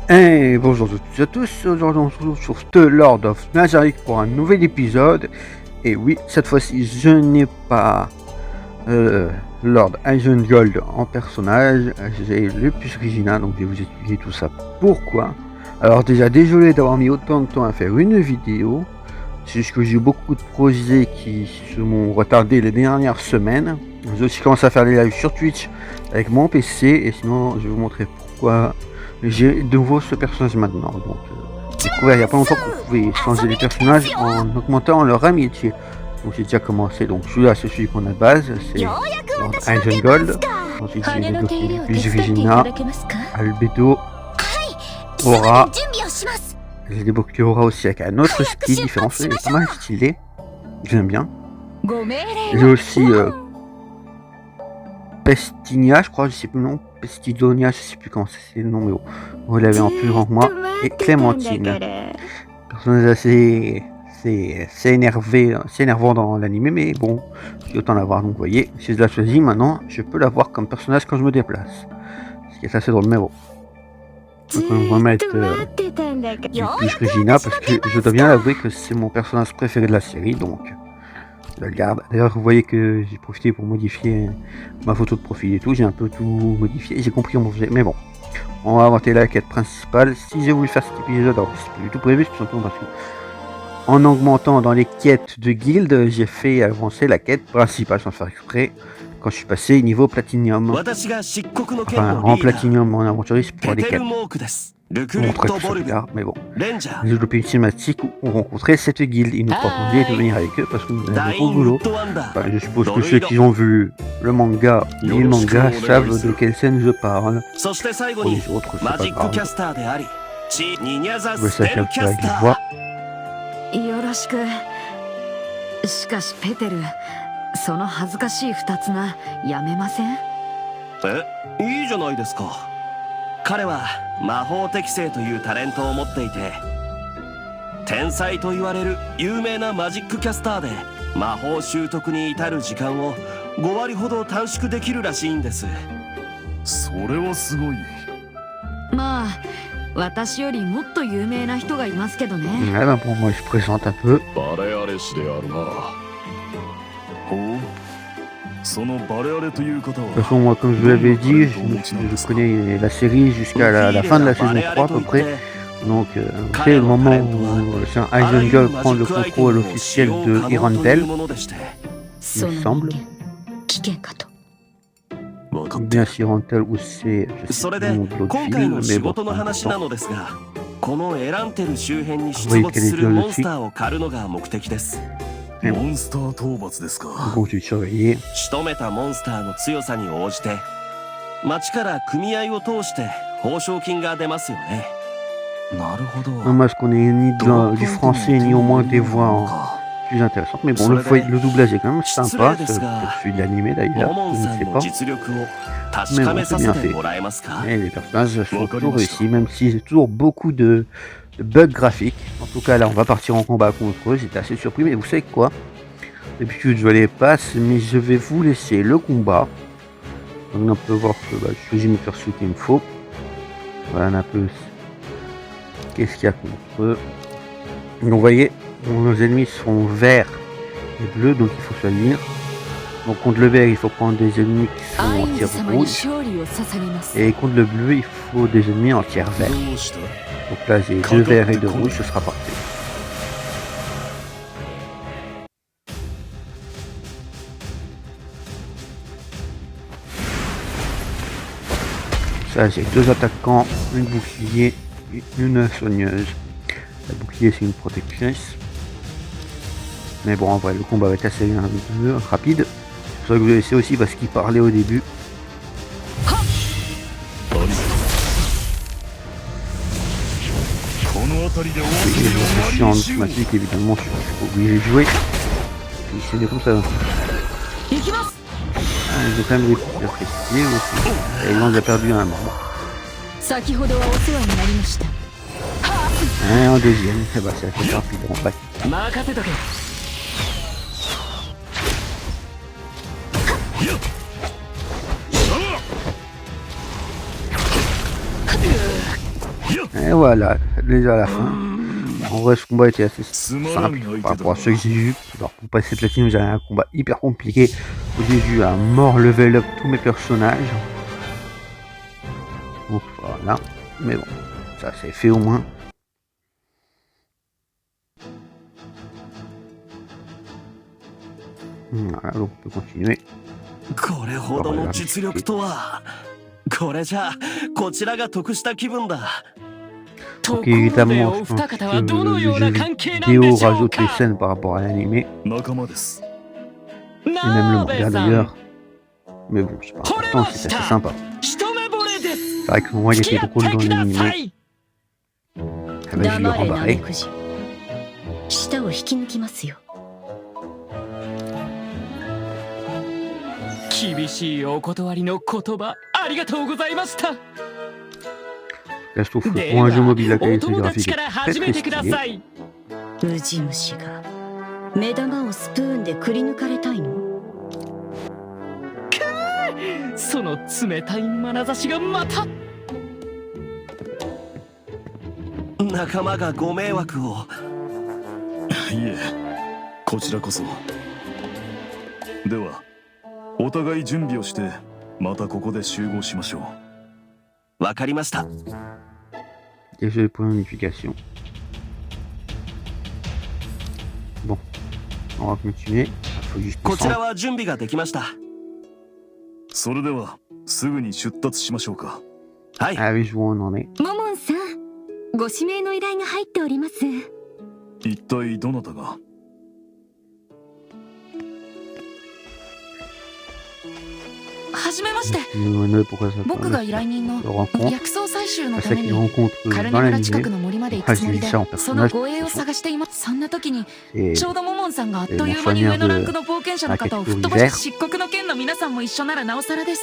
Et bonjour à toutes et à tous, aujourd'hui on se retrouve sur The Lord of Nazarick pour un nouvel épisode. Et oui, cette fois-ci je n'ai pas Lord Isengard en personnage, j'ai le puce Regina, donc je vais vous expliquer tout ça pourquoi. Alors déjà désolé d'avoir mis autant de temps à faire une vidéo, c'est juste que j'ai eu beaucoup de projets qui se m'ont retardé les dernières semaines. J'ai aussi commencé à faire des lives sur Twitch avec mon PC, et sinon je vais vous montrer pourquoi j'ai de nouveau ce personnage maintenant. Donc j'ai découvert il n'y a pas longtemps qu'on pouvait changer les personnages en augmentant leur amitié. Donc j'ai déjà commencé, donc celui-là c'est celui qu'on a de base, c'est Lord Isengard. Ensuite j'ai débloqué Luis Regina, Albedo, Aura. J'ai débloqué Aura aussi avec un autre style différent, il est pas mal stylé, j'aime bien. J'ai aussi Pestinia, je crois, je sais plus le nom, Pestidonia, je sais plus comment c'est le nom, mais bon, vous l'avez en plus grand que moi, et Clémentine. Personnage assez c'est énervant dans l'anime, mais bon, j'ai autant l'avoir, donc vous voyez, si je la choisis maintenant, je peux l'avoir comme personnage quand je me déplace. Ce qui est assez drôle, mais bon. Donc on va mettre plus Regina, parce que je dois bien avouer que c'est mon personnage préféré de la série, donc je le garde. D'ailleurs, vous voyez que j'ai profité pour modifier ma photo de profil et tout, j'ai un peu tout modifié, j'ai compris comment faisait, mais bon. On va inventer la quête principale. Si j'ai voulu faire cet épisode, alors c'est pas du tout prévu, tout simplement parce que en augmentant dans les quêtes de guilde, j'ai fait avancer la quête principale sans faire exprès quand je suis passé niveau platinium. Enfin, en platinium en aventuriste pour les quêtes. Je vous montrerai tout ça plus tard, mais bon. J'ai développé une cinématique où on rencontrait cette guilde. Ils nous proposaient de venir avec eux parce que nous avons beaucoup de boulot. Enfin, je suppose que ceux qui ont vu le manga, les mangas, savent de quelle scène je parle. Pour les autres, c'est pas grave. Je sais qu'elle peut avec des voix. よろしく。しかしペテル、その恥ずかしい二つな、やめません？いいじゃないですか。彼は魔法適正というタレントを持っていて、天才と言われる有名なマジックキャスターで魔法習得に至る時間を5割ほど短縮できるらしいんです。それはすごい。まあ私よりもっと有名な人がいますけどね。Ouais, ben pour moi, je présente un peu. バレアレ氏であるな。ほう。そのバレアレという方は。De toute façon, moi, comme je vous l'avais dit, je connais la série jusqu'à la fin de la saison 3 à peu près. Donc, c'est le moment où Isengard prend le contrôle officiel de Irantel, il me semble. Bien si Irantel ou c'est le nom de l'autre film, mais bon. このエランテル周辺に出没するモンスターを狩るのが目的です。モンスター討伐ですか。仕留めたモンスターの強さに応じて町から組合を通して報奨金が出ますよね。なるほど。Dommage qu'on ait ni du français ni au moins des voix plus intéressantes, mais bon, le doublage est quand même sympa, celui de l'animé d'ailleurs, je ne sais pas. Mais bon, c'est bien fait. Et les personnages sont toujours réussis, même si j'ai toujours beaucoup de bugs graphiques. En tout cas, là, on va partir en combat contre eux, j'étais assez surpris, mais vous savez quoi? D'habitude, je les passe, mais je vais vous laisser le combat. Donc, on peut voir que je choisis de me faire ce qu'il me faut. Voilà un peu qu'est-ce qu'il y a contre eux. Donc, vous voyez, nos ennemis sont verts et bleus, donc il faut choisir. Donc contre le vert, il faut prendre des ennemis qui sont en tiers rouge. Et contre le bleu, il faut des ennemis en tiers vert. Donc là, j'ai 2 verts et 2 rouges, ce sera parfait. Ça, j'ai 2 attaquants, une bouclier et une soigneuse. La bouclier, c'est une protectrice. Mais bon, en vrai, le combat va être assez rapide. C'est pour ça que vous laissez aussi parce qu'il parlait au début. Je suis en automatique, évidemment, je suis obligé de jouer. Puis c'est des comme ça. J'ai quand même des coups d'apprécier aussi. Et il en a perdu un membre. Et un deuxième, et bah c'est assez rapide en fait. Et voilà, déjà à la fin. En vrai, ce combat était assez simple par rapport à ceux que j'ai vus. Alors, pour passer platine, j'avais un combat hyper compliqué où j'ai dû à mort level up tous mes personnages. Donc voilà, mais bon, ça c'est fait au moins. Voilà, donc on peut continuer. これほどの実力とは。これじゃこちらが得した気分だ。 Donc évidemment, je pense que le jeu vidéo rajoute les scènes par rapport à l'animé, et même le manga d'ailleurs. Mais bon, c'est pas important, c'est assez sympa. C'est vrai que moi il était drôle dans l'animé. Ah bah je le rembarrais. 舌を引き抜きますよ。厳しいお断りの言葉ありがとうございました。 Là, je trouve que pour un jeu mobile, la qualité graphique est très stylée. ウジ虫が目玉をスプーンでくり抜かれたいの？その冷たい眼差しがまた。仲間がご迷惑を。いえ、こちらこそ。では、お互い準備をして、またここで集合しましょう。わかりました。 Et j'ai le point d'unification. Bon, on va continuer. Il faut juste こちら descendre. は準備ができました。それでは、すぐに出発しましょうか。はい。 Ah oui, je vois où on en est. モモンさん、ご指名の依頼が入っております。一体どなたが？はじめまして。 Pourquoi ça 僕が依頼人の le rencontre. 薬草採集の C'est た ça め qu'il に rencontre カル dans ネ村近く l'animé. の森まで行くつもりで、 Ah, je dis ça en その personnage. 護衛を探しています。そんな時に Et ちょうどモモンさんがあっという間に上のランクの冒険者の方を吹っ飛ばし、漆黒の剣の皆さんも一緒ならなおさらです。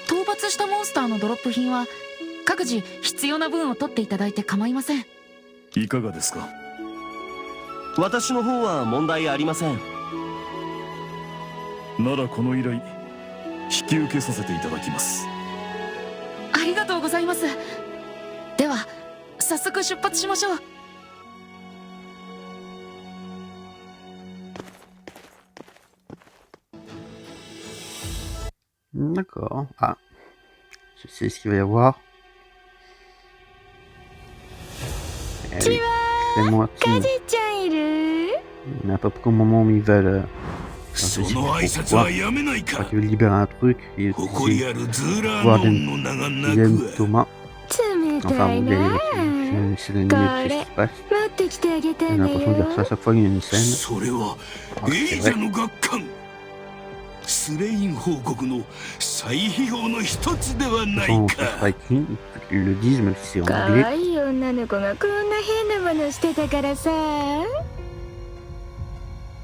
討伐したモンスターのドロップ品は各自必要な分を取っていただいて構いません。いかがですか？私の方は問題ありません。ならこの依頼、引き受けさせていただきます。ありがとうございます。では早速出発しましょう。 D'accord. Ah, je sais ce qu'il va y avoir. Eh oui, c'est moi qui... N'importe quel moment où ils veulent... Je sais pas pourquoi. Je crois qu'ils veulent libérer un truc. Et voir deuxième Thomas. Enfin, vous voyez, c'est l'anime de ce qui se passe. J'ai l'impression de dire ça à chaque fois qu'il y a une scène. Ah, c'est vrai. スレイン報告の再批評の一つではない Sans か。 striking, ils le disent même si c'est en 可 anglais. 愛い女の子がこんな変なものしてたからさ、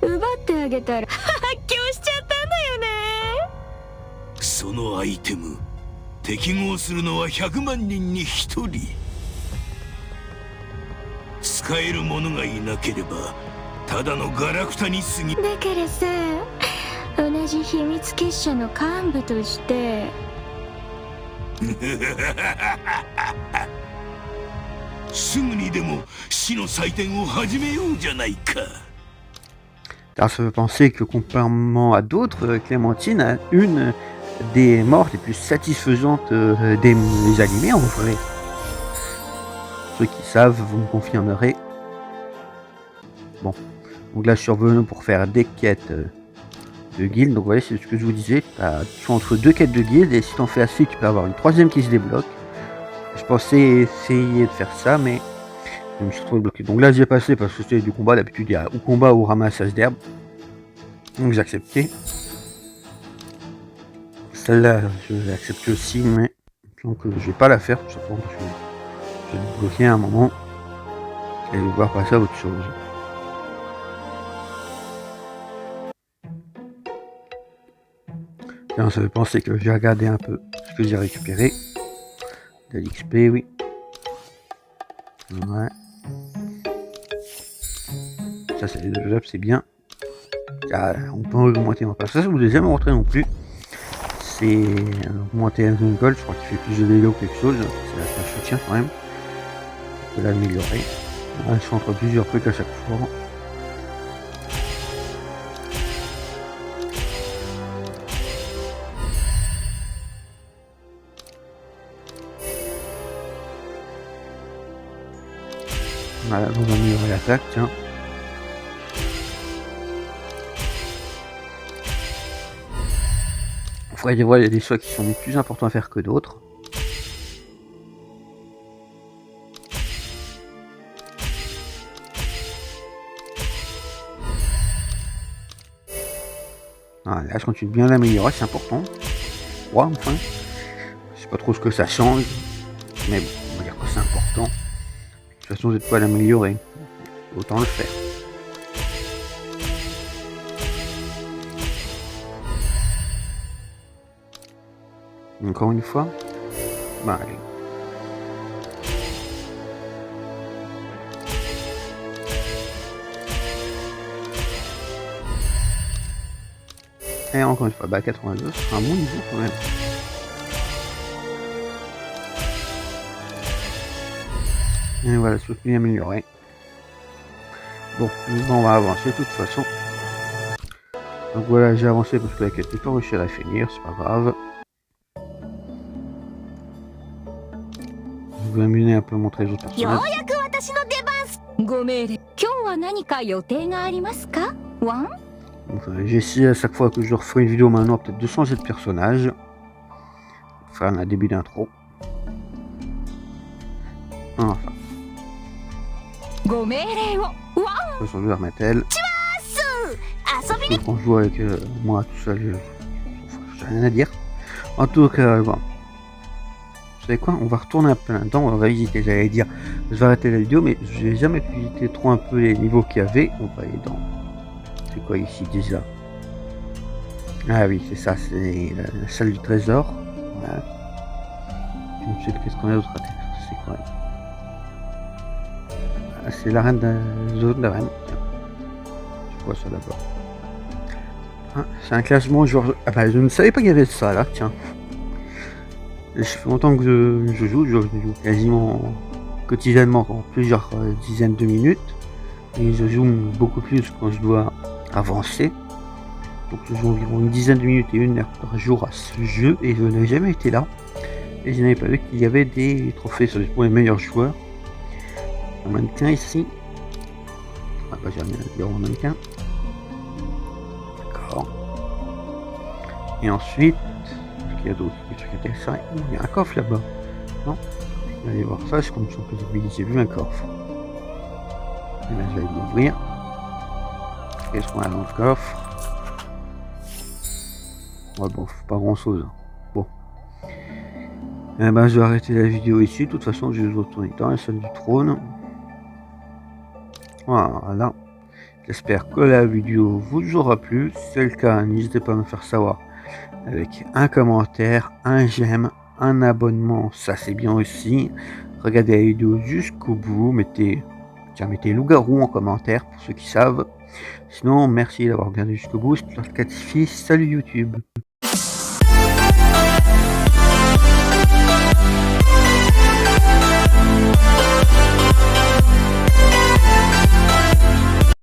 奪ってあげたら発狂しちゃったんだよね。そのアイテム、適合するのは100万人に1人。使える者がいなければただのガラクタに過ぎ。だからさ、同じ秘密結社の幹部としてすぐにでも死の祭典を始めようじゃないか。 Alors ça veut penser que contrairement à d'autres, Clémentine a une des morts les plus satisfaisantes des animés en vrai. Ceux qui savent, vous me confirmerez. Bon, donc là je suis revenu pour faire des quêtes de guilde. Donc voilà, c'est ce que je vous disais. Tu es entre deux quêtes de guilde et si tu en fais assez, tu peux avoir une troisième qui se débloque. Je pensais essayer de faire ça, mais je me suis retrouvé bloqué. Donc là j'ai passé parce que c'était du combat. D'habitude il y a ou combat ou ramassage d'herbe. Donc j'ai accepté. Celle-là je l'ai accepté aussi, mais donc je vais pas la faire tout simplement parce que je vais me bloquer à un moment et devoir passer à autre chose. Tiens, ça veut penser que j'ai regardé un peu ce que j'ai récupéré. De l'XP, oui. Ouais. Ça c'est le job, c'est bien. Ah, on peut augmenter ma place. Ça je vous l'ai jamais montré non plus. c'est augmenter un zone gold, je crois qu'il fait plus de dégâts ou quelque chose, c'est un soutien quand même. On peut l'améliorer. On se entre plusieurs trucs à chaque fois. Voilà, on va améliorer l'attaque, tiens. Après, il y a des choix qui sont plus importants à faire que d'autres. Voilà, là, je continue bien l'améliorer, c'est important. Ouais, enfin. Je sais pas trop ce que ça change. Mais bon, on va dire que c'est important. De toute façon, vous n'êtes pas à l'améliorer. Autant le faire. Encore une fois. Bah allez. Et encore une fois, bah 82, c'est un bon niveau quand même. Et voilà, soutenu amélioré. Bon, on va avancer de toute façon. Donc voilà, j'ai avancé parce que la quête n'est pas réussi à la finir, c'est pas grave. Je vais amuser un peu montrer les autres personnages. Enfin, j'essaie à chaque fois que je referai une vidéo maintenant peut-être de changer de personnage. Faire un début d'intro. Enfin. De toute façon, je vais remettre elle. Quand je joue avec moi tout seul, j'ai rien à dire. En tout cas, bon. Vous savez quoi, on va retourner un peu là-dedans, on va visiter, j'allais dire, je vais arrêter la vidéo, mais je n'ai jamais pu visiter trop un peu les niveaux qu'il y avait. On va aller dans... C'est quoi ici déjà? Ah oui, c'est ça, c'est la salle du trésor. Voilà. Ensuite, qu'est-ce qu'on a d'autre à faire? C'est quoi? Ah, c'est l'arène de zone d'arène. C'est quoi ça d'abord? Ah, c'est un classement genre... Ah bah je ne savais pas qu'il y avait ça là, tiens. Ça fait longtemps que je joue quasiment quotidiennement en plusieurs dizaines de minutes. Et je joue beaucoup plus quand je dois avancer. Donc je joue environ une dizaine de minutes et 1 heure par jour à ce jeu. Et je n'ai jamais été là. Et je n'avais pas vu qu'il y avait des trophées pour les meilleurs joueurs. Un mannequin ici. Ah bah j'ai rien à dire au mannequin. D'accord. Et ensuite... Il y a d'autres trucs intéressants. Il y a un coffre là-bas. Non? Je vais aller voir ça, c'est comme ça que j'ai vu un coffre. Et là, je vais l'ouvrir. Qu'est-ce qu'on a dans le coffre? Ouais, bon, pas grand-chose. Bon. Eh ben, je vais arrêter la vidéo ici. De toute façon, je vais retourner dans la salle du trône. Voilà. J'espère que la vidéo vous aura plu. Si c'est le cas, n'hésitez pas à me faire savoir. Avec un commentaire, un j'aime, un abonnement, ça c'est bien aussi. Regardez la vidéo jusqu'au bout, mettez loup-garou en commentaire pour ceux qui savent. Sinon, merci d'avoir regardé jusqu'au bout. C'était Catifi, salut YouTube.